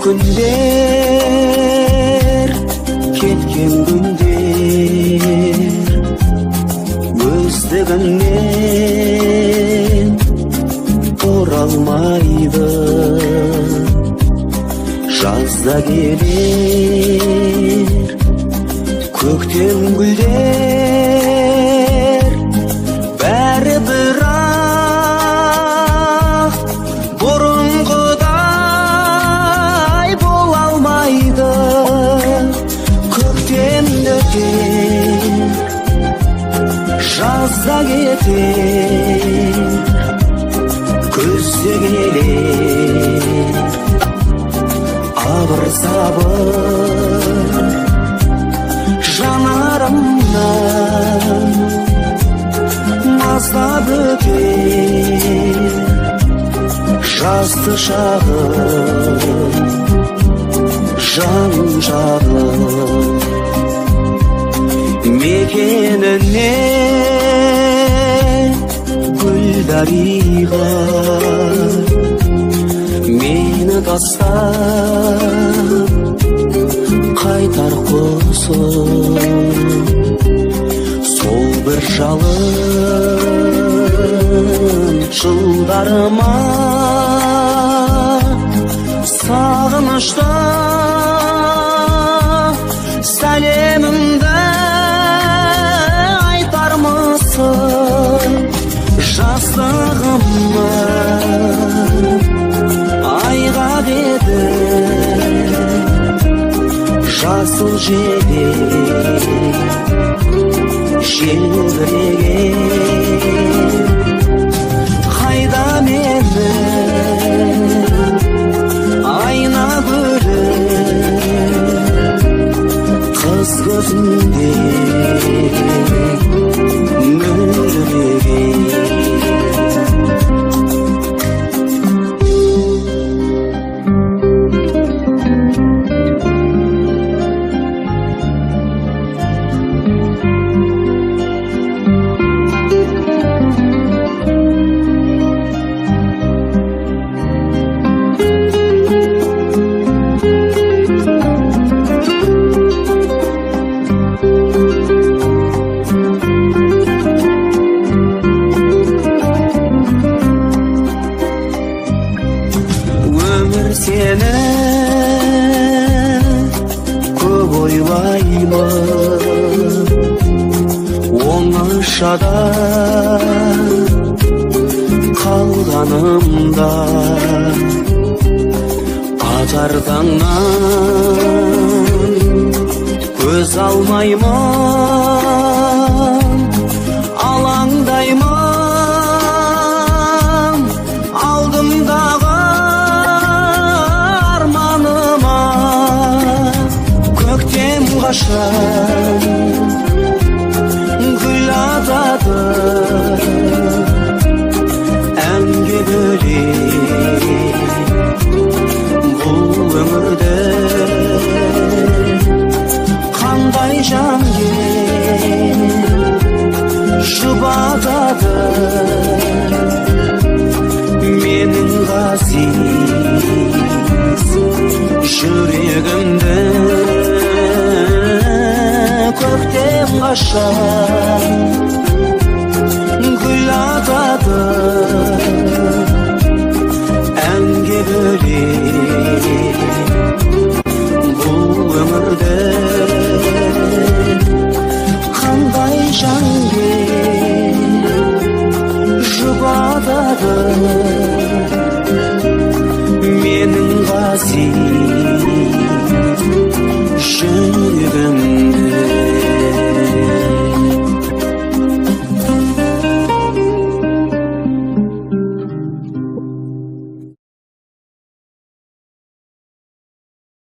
күндер, кеткен күндер өздігінен оралмайды. Жазда келер көктем гүлдер, бәрі бірақ бұрынғыдай бола алмайды. Көктемді өтер, жазда кетер, күзде келер абыр-сабыр жанарымнан маздап өтер жазды шағым жан жағым. Мекеніне гүлдариға мені тастап қайтар құсым. Сол бір жалын жылдарыма сағынышта сәлемімді айтармысың. Жастығымы айғақ еді жасыл жебе желбіреген. Қайда мені айна көріп қыз көзінде мөлдіреген. Сені көп ойлаймын, оңашада қалғанымда. Атар таңнан көз алмаймын, алаңдаймын алдымдағы қашан гүл атады әнге бөлеп бұл өмірді. Қандай жан жұбатады менің ғазиз жүрегімді. Көктем қашан гүл атады әнге бөлеп бұл өмірді. Қандай жан жұбатады менің ғазиз